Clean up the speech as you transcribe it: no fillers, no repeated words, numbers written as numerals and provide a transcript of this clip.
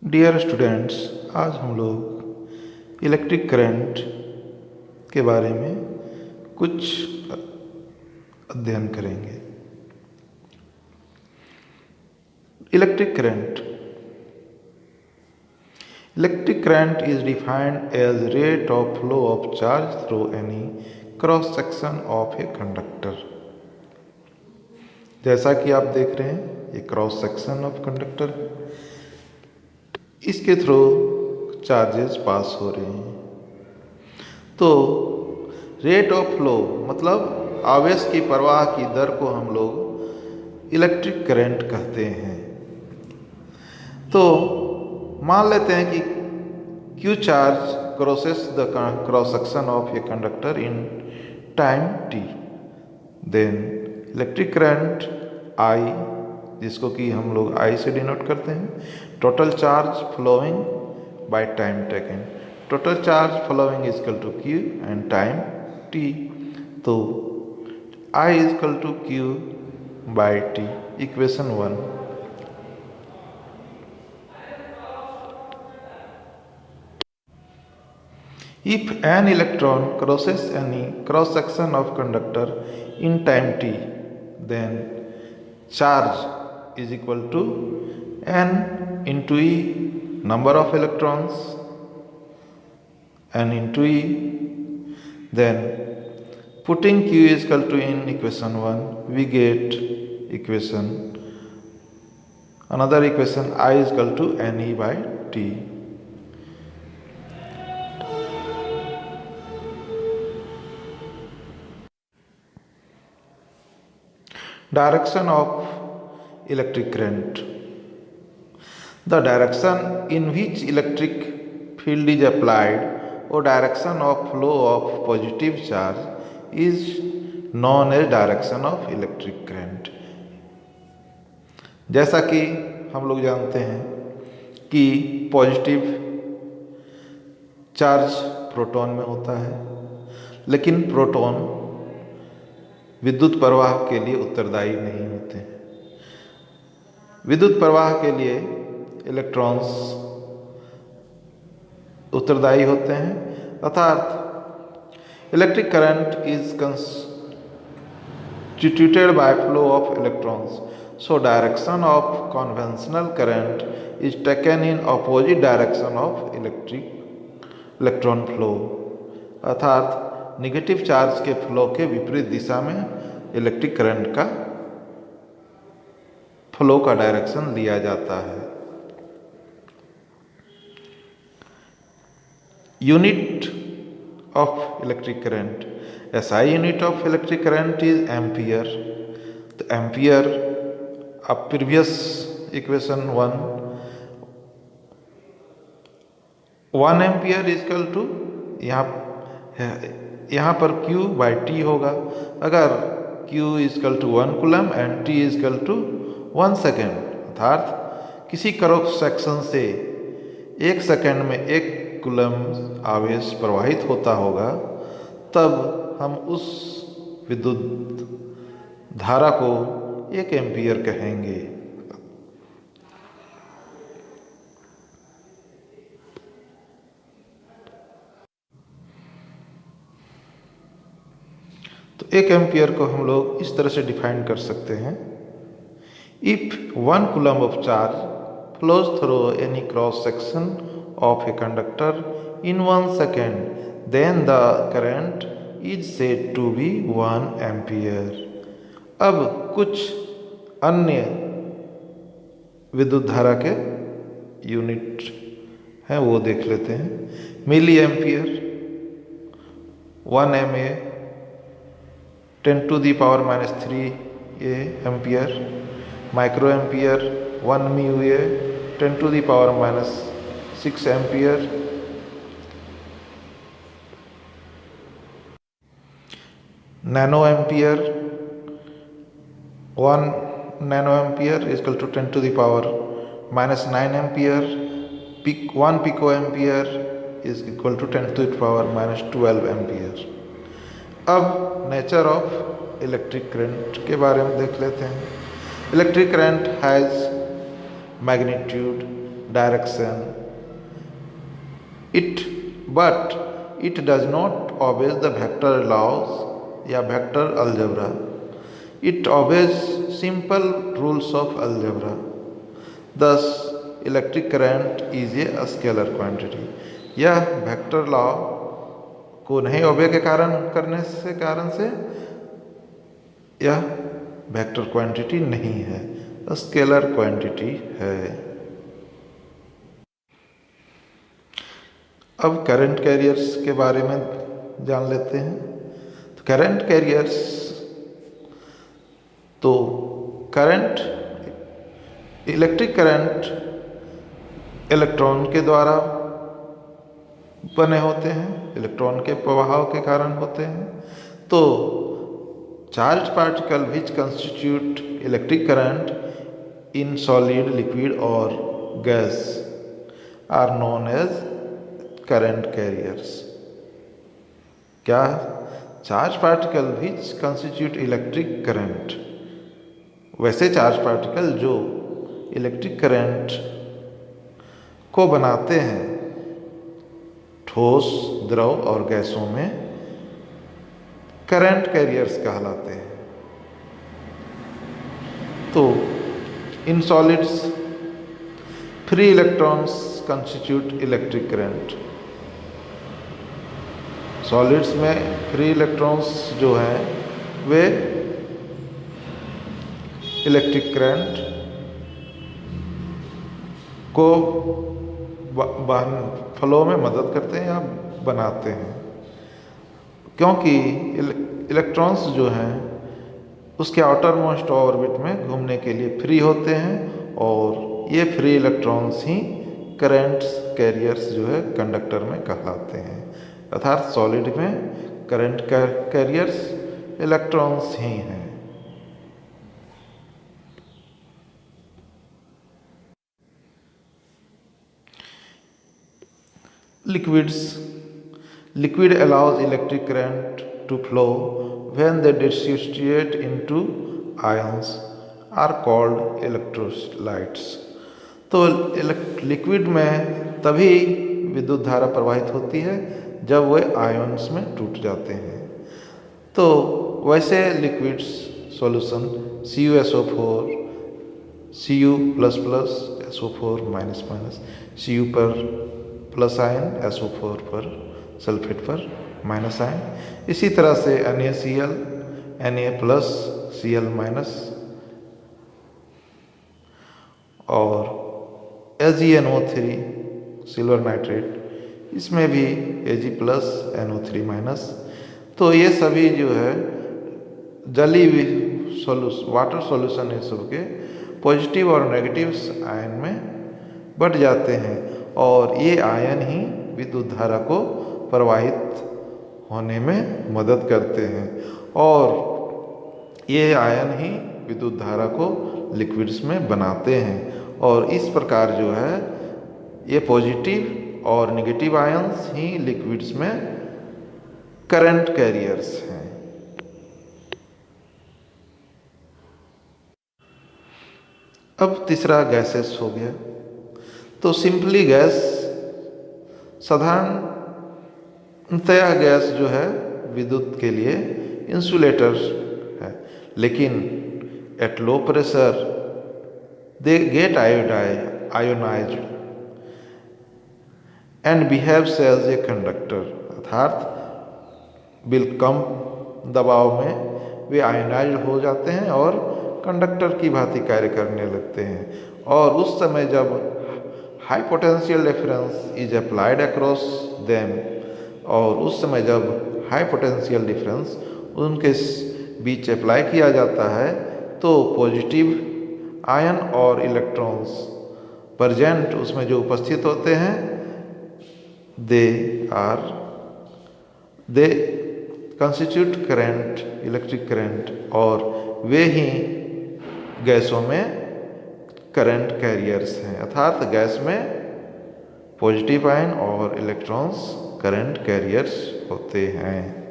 Dear students, आज हम लोग इलेक्ट्रिक करंट के बारे में कुछ अध्ययन करेंगे। Electric current is defined as rate of flow of charge through any cross section of a conductor. जैसा कि आप देख रहे हैं, ये क्रॉस सेक्शन ऑफ कंडक्टर है, इसके थ्रू चार्जेस पास हो रहे हैं। तो रेट ऑफ फ्लो मतलब आवेश की प्रवाह की दर को हम लोग इलेक्ट्रिक करंट कहते हैं। तो मान लेते हैं कि Q charge crosses the cross section of a conductor in time t, then electric current I, जिसको कि हम लोग I से डिनोट करते हैं, total charge flowing by time taken. Total charge flowing is equal to Q and time t। तो I is equal to Q by t, equation 1। If an electron crosses any cross section of conductor in time t, then charge is equal to n into E, number of electrons, n into E. Then putting Q is equal to in equation 1, we get another equation I is equal to NE by T. Direction of electric current. The direction in which electric field is applied or direction of flow of positive charge is known as direction of electric current. जैसा कि हम लोग जानते हैं कि positive charge proton में होता है, लेकिन प्रोटॉन विद्युत प्रवाह के लिए उत्तरदायी नहीं होते हैं। विद्युत प्रवाह के लिए इलेक्ट्रॉन्स उत्तरदायी होते हैं, अर्थात electric current is constituted by flow of electrons. So direction of conventional current is taken in opposite direction of electron flow, अर्थात निगेटिव चार्ज के फ्लो के विपरीत दिशा में इलेक्ट्रिक करंट का फ्लो का डायरेक्शन लिया जाता है। Unit of electric current, SI unit of electric current is ampere. तो एम्पियर, अब previous equation 1 ampere is equal to, यहाँ पर Q बाई T होगा। अगर Q is equal to 1 coulomb and T is equal to 1 second, अर्थात किसी cross section से 1 second में 1 कूलम आवेश प्रवाहित होता होगा, तब हम उस विद्युत धारा को 1 एम्पियर कहेंगे। तो 1 एम्पियर को हम लोग इस तरह से डिफाइन कर सकते हैं। If 1 coulomb of charge flows through any cross section of a conductor in 1 second, then the current is said to be 1 ampere. अब कुछ अन्य विद्युत धारा के यूनिट हैं, वो देख लेते हैं। Milli ampere 1 MA 10 to the power minus 3 ampere, micro ampere 1 μA 10 to the power minus 6 ampere, nano ampere 1 nano ampere is equal to 10 to the power minus 9 ampere, 1 pico ampere is equal to 10 to the power minus 12 ampere. अब nature of electric current के बारे में देख लेते हैं। Electric current has magnitude direction. But it does not obey the vector laws या vector algebra. It obeys simple rules of algebra. Thus, electric current is a scalar quantity. यह vector law को नहीं ओबे के कारण से यह वेक्टर क्वांटिटी नहीं है, स्केलर क्वांटिटी है। अब करंट कैरियर्स के बारे में जान लेते हैं। तो करंट कैरियर्स, तो करंट, इलेक्ट्रिक करंट इलेक्ट्रॉन के द्वारा बने होते हैं, इलेक्ट्रॉन के प्रभाव के कारण होते हैं। तो charge particle which constitute electric current in solid, liquid और gas are known as current carriers. क्या? Charge particle which constitute electric current, वैसे चार्ज पार्टिकल जो इलेक्ट्रिक करंट को बनाते हैं ठोस, द्रव और गैसों में, करंट कैरियर्स कहलाते हैं। तो in solids free electrons constitute electric current. Solids में फ्री इलेक्ट्रॉन्स जो हैं वे इलेक्ट्रिक करंट को फ्लो में मदद करते हैं या बनाते हैं, क्योंकि इलेक्ट्रॉन्स जो हैं उसके आउटर मोस्ट ऑर्बिट में घूमने के लिए फ्री होते हैं, और ये फ्री इलेक्ट्रॉन्स ही करंट कैरियर्स जो है कंडक्टर में कहलाते हैं। अर्थात सॉलिड में करंट कैरियर्स इलेक्ट्रॉन्स ही हैं। Liquid allows electric current to flow when they dissociate into ions are called electrolytes. तो लिक्विड में तभी विद्युत धारा प्रवाहित होती है जब वे आयन्स में टूट जाते हैं। तो वैसे liquid solution CuSO4, Cu++ SO4-, Cu पर प्लस आयन, SO4 पर, सल्फेट पर माइनस आयन, इसी तरह से NaCl, Na+, Cl-, और AgNO3 सिल्वर नाइट्रेट, इसमें भी Ag+, NO3-। तो ये सभी जो है जलीय वाटर सॉल्यूशन है, सबके पॉजिटिव और नेगेटिव आयन में बढ़ जाते हैं, और ये आयन ही विद्युत धारा को प्रवाहित होने में मदद करते हैं, और ये आयन ही विद्युत धारा को लिक्विड्स में बनाते हैं। और इस प्रकार जो है ये पॉजिटिव और नेगेटिव आयन्स ही लिक्विड्स में करंट कैरियर्स हैं। अब तीसरा गैसेस हो गया। तो सिंपली गैस, साधारणतया गैस जो है विद्युत के लिए इंसुलेटर है, लेकिन at low pressure they get ionised and behaves as a conductor. अर्थात कम दबाव में वे आयोनाइज्ड हो जाते हैं और कंडक्टर की भांति कार्य करने लगते हैं, और उस समय जब high potential difference is applied across them, और उस समय जब हाई पोटेंशियल डिफरेंस उनके बीच अप्लाई किया जाता है, तो पॉजिटिव आयन और इलेक्ट्रॉन्स प्रेजेंट उसमें जो उपस्थित होते हैं, दे कंस्टिट्यूट करंट, इलेक्ट्रिक करंट, और वे ही गैसों में करंट कैरियर्स हैं। अर्थात गैस में पॉजिटिव आयन और इलेक्ट्रॉन्स करंट कैरियर्स होते हैं।